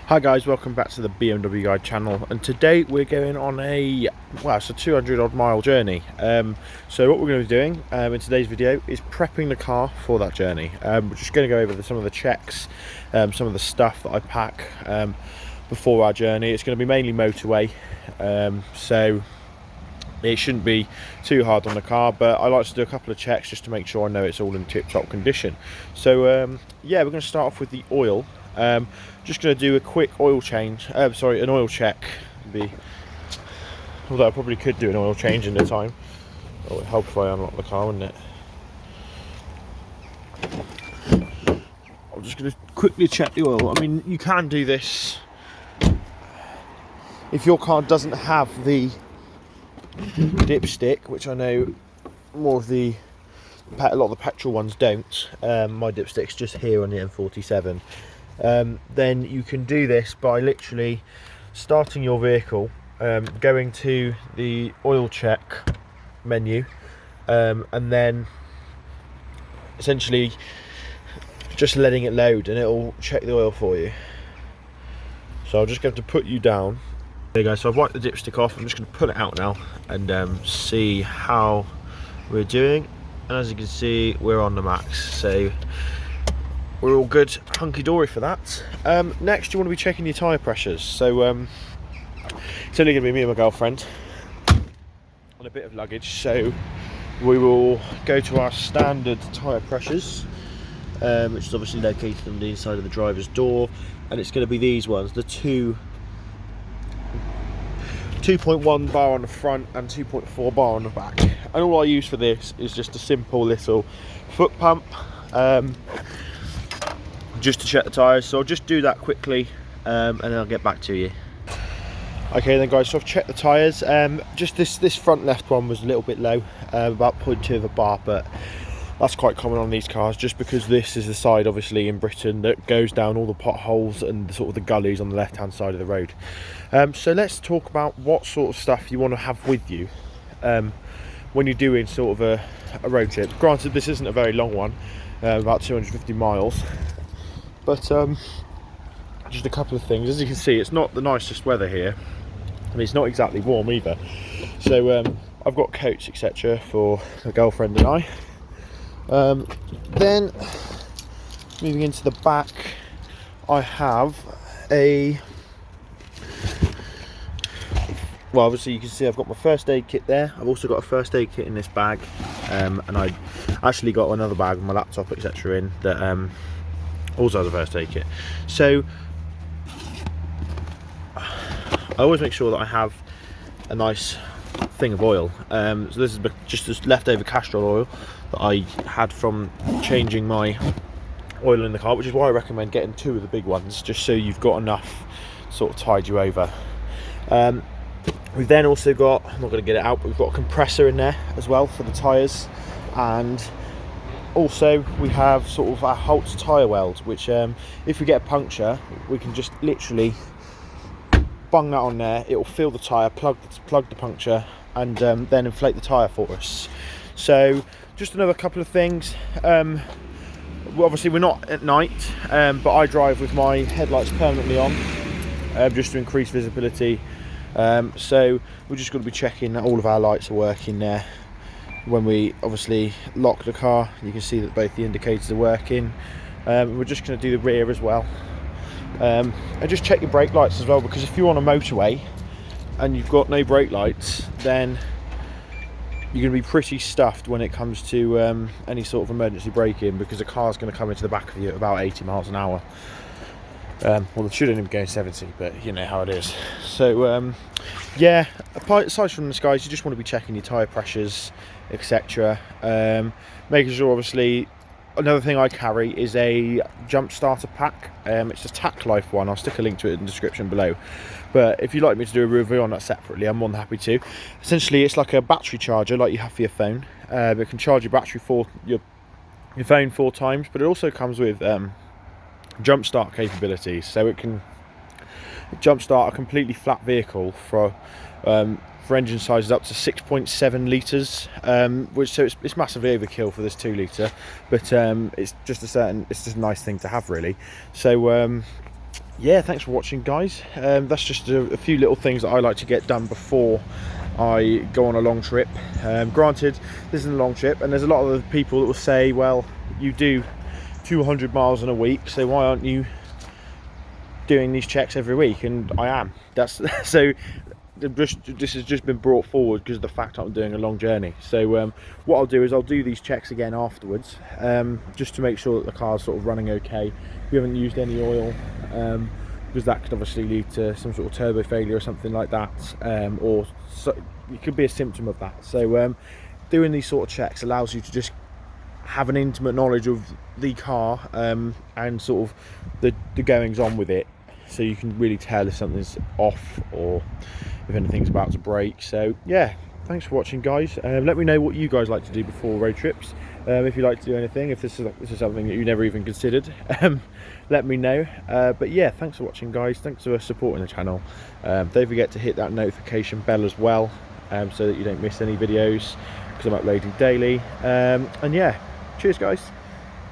Hi guys, welcome back to the BMW Guide channel, and today we're going on a, well, it's a 200 odd mile journey. So what we're going to be doing in today's video is prepping the car for that journey. We're just going to go over some of the checks, some of the stuff that I pack before our journey. It's going to be mainly motorway, so it shouldn't be too hard on the car, but I like to do a couple of checks just to make sure I know it's all in tip-top condition. So yeah, we're going to start off with the oil. Just going to do a quick oil change, an oil check. Although I probably could do an oil change in the time. Oh, it would help if I unlock the car, wouldn't it? I'm just going to quickly check the oil. I mean, you can do this if your car doesn't have the dipstick, which I know a lot of the petrol ones don't. My dipstick's just here on the M47. Then you can do this by literally starting your vehicle, going to the oil check menu, and then essentially just letting it load, and it'll check the oil for you. So I'll just have to put you down. There you go. So I've wiped the dipstick off. I'm just going to pull it out now and see how we're doing. And as you can see, we're on the max. So we're all good, hunky-dory for that. Next, you want to be checking your tyre pressures. So it's only going to be me and my girlfriend on a bit of luggage, so we will go to our standard tyre pressures, which is obviously located on the inside of the driver's door, and it's going to be these ones, the 2.1 bar on the front and 2.4 bar on the back. And all I use for this is just a simple little foot pump, just to check the tyres. So I'll just do that quickly, and then I'll get back to you. Okay then guys, so I've checked the tyres. Just this front left one was a little bit low, about 0.2 of a bar, but that's quite common on these cars, just because this is the side obviously in Britain that goes down all the potholes and sort of the gullies on the left hand side of the road. So let's talk about what sort of stuff you want to have with you when you're doing sort of a road trip. Granted, this isn't a very long one, about 250 miles, but just a couple of things. As you can see, it's not the nicest weather here, and it's not exactly warm either. So I've got coats, etc. for my girlfriend and I. Then moving into the back, I have well, obviously you can see I've got my first aid kit there. I've also got a first aid kit in this bag, and I actually got another bag with my laptop, etc. in that also has a first aid kit. So I always make sure that I have a nice thing of oil. So this is just this leftover Castrol oil that I had from changing my oil in the car, which is why I recommend getting 2 of the big ones, just so you've got enough to sort of tide you over. We've then also got, I'm not going to get it out, but we've got a compressor in there as well for the tyres, and also we have sort of our Holtz tyre weld, which if we get a puncture, we can just literally bung that on there. It will fill the tyre, plug the puncture, and then inflate the tyre for us. So just another couple of things. Well, obviously we're not at night, but I drive with my headlights permanently on, just to increase visibility. So we're just going to be checking that all of our lights are working there. When we obviously lock the car, you can see that both the indicators are working. We're just going to do the rear as well, and just check your brake lights as well, because if you're on a motorway and you've got no brake lights, then you're going to be pretty stuffed when it comes to any sort of emergency braking, because the car's going to come into the back of you at about 80 miles an hour. Well, it should only be going 70, but you know how it is. So yeah, aside from this guys, you just want to be checking your tyre pressures, etc. Making sure, obviously, another thing I carry is a jump starter pack. It's a Tac Life one. I'll stick a link to it in the description below, but if you'd like me to do a review on that separately, I'm more than happy to. Essentially, it's like a battery charger like you have for your phone. It can charge your battery for your phone 4 times, but it also comes with jump start capabilities, so it can jump start a completely flat vehicle for engine sizes up to 6.7 litres, which, so it's massively overkill for this 2 litre, but it's just a nice thing to have, really. So yeah, thanks for watching, guys. That's just a few little things that I like to get done before I go on a long trip. Granted, this isn't a long trip, and there's a lot of people that will say, well, you do 200 miles in a week, so why aren't you doing these checks every week? And I am. That's so this has just been brought forward because of the fact I'm doing a long journey. So what I'll do is I'll do these checks again afterwards, just to make sure that the car's sort of running okay. We haven't used any oil, because that could obviously lead to some sort of turbo failure or something like that, or it could be a symptom of that. So doing these sort of checks allows you to just have an intimate knowledge of the car, and sort of the goings on with it, so you can really tell if something's off or if anything's about to break. So yeah, thanks for watching, guys. Let me know what you guys like to do before road trips. If you like to do anything, if this is something that you never even considered, let me know. But yeah, thanks for watching, guys. Thanks for supporting the channel. Don't forget to hit that notification bell as well, so that you don't miss any videos, because I'm uploading daily. And yeah, cheers, guys.